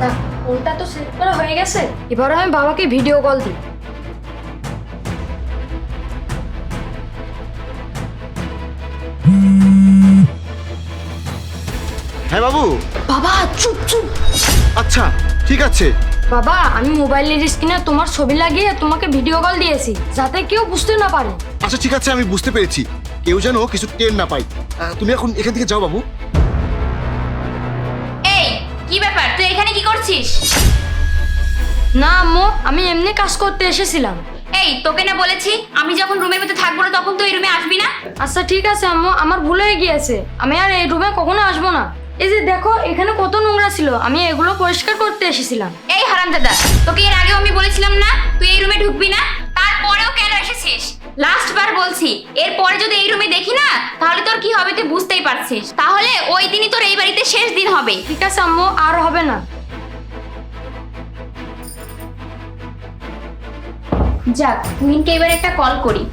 না, ফোনটা তো সেট করা হয়ে গেছে। এবার আমি বাবাকে ভিডিও কল দিই। হ্যাঁ বাবু। বাবা চুপ চুপ। আচ্ছা ঠিক আছে। বাবা, আমি মোবাইলের স্ক্রিনে তোমার ছবি লাগিয়ে তোমাকে ভিডিও কল দিয়েছি, যাতে কেউ বুঝতে না পারে। আচ্ছা ঠিক আছে, আমি বুঝতে পেরেছি। কেউ যেন কিছু টের না পাই। তুমি এখন এখান থেকে যাও বাবু। এই কি ব্যাপার, তুই এখানে কি করছিস? না আম্মু, আমি এমনি কাজ করতে এসেছিলাম। এই তোকে না বলেছি আমি যখন রুমের মধ্যে থাকবো না তখন তুই এই রুমে আসবি না। আচ্ছা ঠিক আছে আম্মু, আমার ভুল হয়ে গিয়েছে। আমি আর এই রুমে কখনো আসবো না। এই যে দেখো, এখানে কত নোংরা ছিল, আমি এগুলো পরিষ্কার করতে এসেছিলাম। এই হারামজাদা, তোকে এর আগেও আমি বলেছিলাম না তুই এই রুমে ঢুকবি না, তারপরেও কেন এসেছিস? লাস্ট বার বলছি, এরপরে যদি এই রুমে দেখি না তাহলে তোর কি হবে তুই বুঝতেই পারছিস। তাহলে ওই দিনই তোর এই বাড়িতে শেষ দিন হবে। ঠিক আছে আম্মু, আর হবে না। যাক, তুহিনকে এবার একটা কল করি।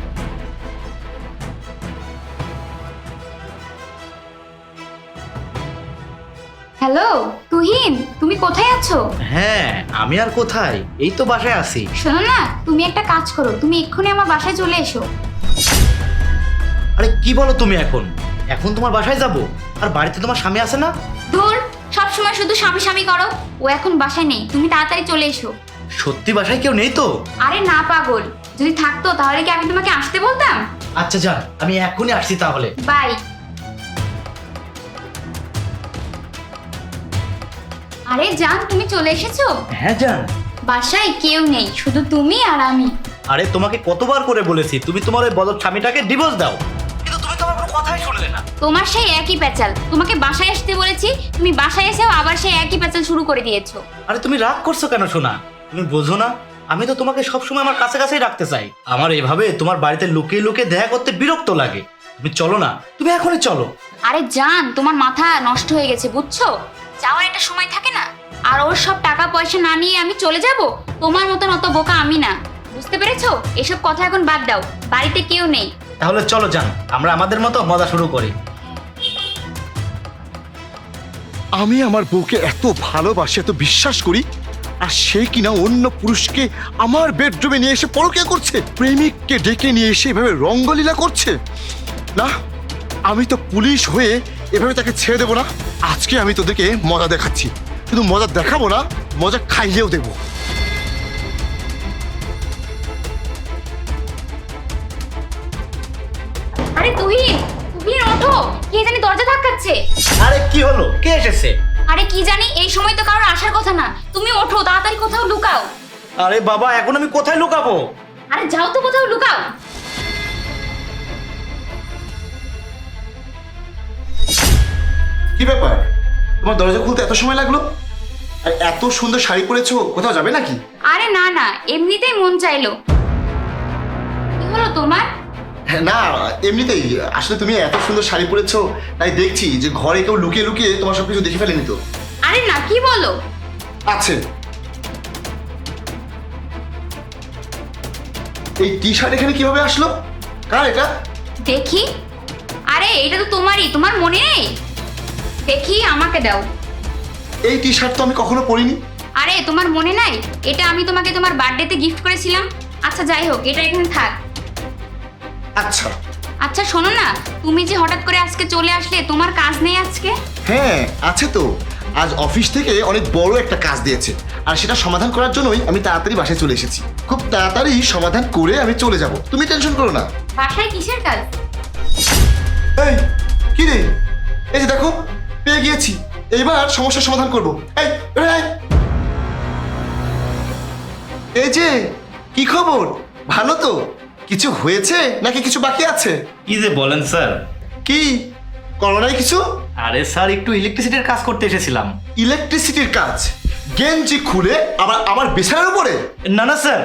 হ্যালো তুহিন, তুমি কোথায় আছো? হ্যাঁ, আমি আর কোথায়, এই তো বাসায় আছি। শোনো না, তুমি একটা কাজ করো, তুমি এক্ষুনি আমার বাসায় চলে এসো। আরে কি বলো তুমি? এখন এখন তোমার বাসায় যাব? আর বাড়িতে তোমার স্বামী আছে না? দূর, সবসময় শুধু স্বামী স্বামী করো। ও এখন বাসায় নেই, তুমি তাড়াতাড়ি চলে এসো। সত্যি বাসায় কেউ নেই তো? আরে না পাগল, যদি থাকতো তাহলে কি আমি তোমাকে আসতে বলতাম? আচ্ছা যান, আমি এখনই আসছি তাহলে। বাই। আরে জান, তুমি চলে এসেছো? হ্যাঁ যান। বাসায় কেউ নেই, শুধু তুমি আর আমি। আরে তোমাকে কতবার করে বলেছি তুমি তোমার ওই বদর স্বামীটাকে ডিভোর্স দাও, কিন্তু তুমি তো আমার কোনো কথাই শুনলে না। তোমার সেই একই প্যাচাল, তোমাকে বাসায় আসতে বলেছি, তুমি বাসায় এসেও আবার সেই একই প্যাচাল শুরু করে দিয়েছো। আরে তুমি রাগ করছো কেন সোনা? তুমি বোঝো না, আমি তো তোমাকে সবসময় আমার কাছে কাছেই রাখতে চাই। আমার এভাবে তোমার বাড়িতে লুকিয়ে লুকিয়ে দেখা করতে বিরক্ত লাগে। তুমি চলো না, তুমি এখনই চলো। আরে জান, তোমার মাথা নষ্ট হয়ে গেছে বুঝছো? যাওয়ার একটা সময় থাকে না? আর ওর সব টাকা পয়সা না নিয়ে আমি চলে যাব? তোমার মতন অত বোকা আমি না, বুঝতে পেরেছো? এসব কথা এখন বাদ দাও, বাড়িতে কেউ নেই। তাহলে চলো যান, আমরা আমাদের মতো মজা শুরু করি। আমি আমার বউকে এত ভালোবাসি, এত বিশ্বাস করি, আর সে কিনা অন্য পুরুষকে আমার বেডরুমে নিয়ে এসে পরকীয়া করছে, প্রেমিককে ডেকে নিয়ে এসে এভাবে রঙ্গলীলা করছে। না, আমি তো পুলিশ হয়ে এভাবে তাকে ছেড়ে দেবো না। আজকে আমি তোদেরকে মজা দেখাচ্ছি। শুধু মজা দেখাবো না, মজা খাইয়েও দেবো। আরে তুহিন, তুহিন ওঠো, কে জানি দরজা ধাক্কাচ্ছে। আরে কি হলো, কে এসেছে? আরে কি জানি, এই সময় তো কারোর আসার কথা না। তুমি ওঠো, তাড়াতাড়ি কোথাও লুকাও। আরে বাবা, এখন আমি কোথায় লুকাবো? আরে যাও তো, কোথাও লুকাও। কি ব্যাপার, তোমার দরজা খুলতে এত সময় লাগলো? আর এত সুন্দর শাড়ি পরেছো, কোথাও যাবে নাকি? আরে না না, এমনিতেই মন চাইলো। কি হলো তোমার? হ্যাঁ, না এমনিতেই। আসলে তুমি এত সুন্দর শাড়ি পরেছো, তাই দেখছি যে ঘরে কেউ লুকিয়ে লুকিয়ে তোমার সবকিছু দেখে ফেলেনি তো। আরে না, কি বলো? আছে। এই টি শার্ট এখানে কিভাবে আসলো? কার এটা? দেখি। আরে এটা তো তোমারই, তোমার মনে নেই? দেখি, আমাকে দাও। এই টি শার্ট তো আমি কখনো পরিনি। আরে তোমার মনে নাই? এটা আমি তোমাকে তোমার বার্থডেতে গিফট করেছিলাম। আচ্ছা যাই হোক, এটা এখানে থাক। আচ্ছা। আচ্ছা শোনো না, তুমি যে হঠাৎ করে আজকে চলে আসলে, তোমার কাজ নেই আজকে? হ্যাঁ আছে তো। আজ অফিস থেকে অনেক বড় একটা কাজ দিয়েছে, আর সেটা সমাধান করার জন্যই আমি তাড়াতাড়ি বাসায় চলে এসেছি। খুব তাড়াতাড়ি সমাধান করে আমি চলে যাব, তুমি টেনশন করো না। বাসায় কিসের কাজ? এই কি রে, এই যে দেখো পেয়ে গিয়েছি, এইবার সমস্যার সমাধান করব। এই এই, এই যে কি খবর, ভালো তো? কিছু হয়েছে নাকি কিছু বাকি আছে? কি যে বলেন স্যার? কি করোনায় কিছু? আরে স্যার, একটু ইলেকট্রিসিটির কাজ করতে এসেছিলাম। ইলেকট্রিসিটির কাজ? গেঞ্জি খুলে আবার আমার বিছানার উপরে? না না স্যার।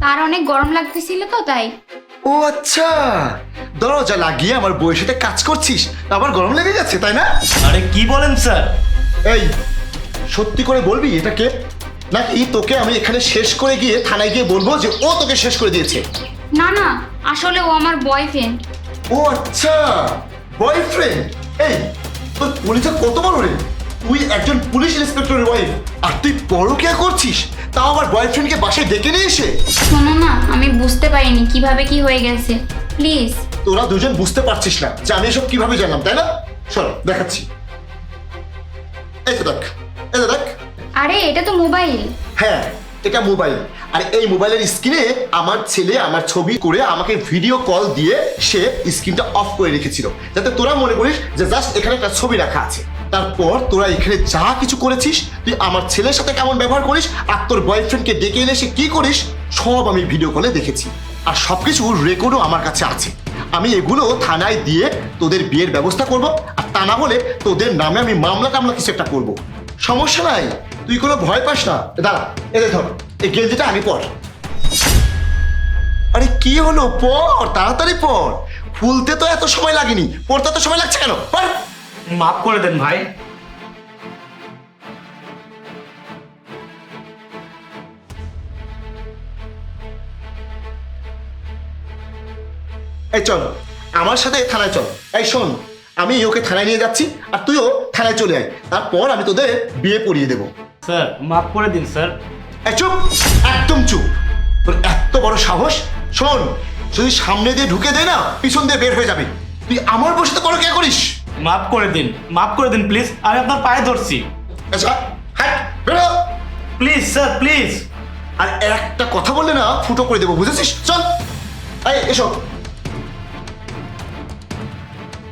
তার অনেক গরম লাগতেছিল তো তাই। ও আচ্ছা, দরজা লাগিয়ে আমার বউয়ের সাথে কাজ করছিস, আবার গরম লেগে যাচ্ছে তাই না? আরে কি বলেন স্যার? এই সত্যি করে বলবি এটা কে, নাকি তোকে আমি এখানে শেষ করে গিয়ে থানায় গিয়ে বলবো যে ও তোকে শেষ করে দিয়েছে? না না, আসলে ও আমার বয়ফ্রেন্ড। ও আচ্ছা, বয়ফ্রেন্ড। এই তোর পরিচয় কত বড় রে? তুই একজন পুলিশ ইন্সপেক্টরের ওয়াইফ আর তুই পরকীয়া করছিস, তাও আবার বয়ফ্রেন্ডকে বাসায় ডেকে নিয়ে এসে। শোনো না, আমি বুঝতে পারিনি কিভাবে কি হয়ে গেছে, প্লিজ। তোরা দুজন বুঝতে পারছিস না যে আমি এসব কিভাবে জানলাম, তাই না? চল দেখাচ্ছি। এই তো দেখ, এই তো দেখ। আরে এটা তো মোবাইল। হ্যাঁ, এটা মোবাইল। আর এই মোবাইলের স্ক্রিনে আমার ছেলে আমার ছবি করে আমাকে ভিডিও কল দিয়ে সে স্ক্রিনটা অফ করে রেখেছিল, যাতে তোরা মনে করিস যে জাস্ট এখানে একটা ছবি রাখা আছে। তারপর তোরা এখানে যা কিছু করেছিস, তুই আমার ছেলের সাথে কেমন ব্যবহার করিস আর তোর বয়ফ্রেন্ডকে ডেকে এনে সে কি করিস, সব আমি ভিডিও কলে দেখেছি। আর সবকিছু রেকর্ডও আমার কাছে আছে। আমি এগুলো থানায় দিয়ে তোদের বিয়ের ব্যবস্থা করব, আর তা না হলে তোদের নামে আমি মামলা টামলা কিছু একটা করব। সমস্যা নাই, তুই কোনো ভয় পাস না। দাঁড়া, এদের ধর, এই গেঞ্জিটা আগে পর। আরে কি হলো, পর তাড়াতাড়ি পর। ফুলতে তো এত সময় লাগেনি, পড়তে এত সময় লাগছে কেন? পর। মাফ করে দেন ভাই। এই চল আমার সাথে থানায় চল। এই শোন, আমি ওকে থানায় নিয়ে যাচ্ছি আর তুইও থানায় চলে আয়, তারপর আমি তোদের বিয়ে পড়িয়ে দেবো। স্যার মাফ করে দিন স্যার। এই চুপ, একদম চুপ। তোর এত বড় সাহস! শোন, যদি সামনে দিয়ে ঢুকে দেয় না, পিছন দিয়ে বের হয়ে যাবে। তুই আমার বসে বড় কে করিস? মাফ করে দিন, মাফ করে দিন প্লিজ, আমি আপনার পায়ে ধরছি। আচ্ছা, হাট, বেরো। Please sir, please. আর একটা কথা বললে না ফুটো করে দেবো, বুঝেছিস? চল, এই এসো।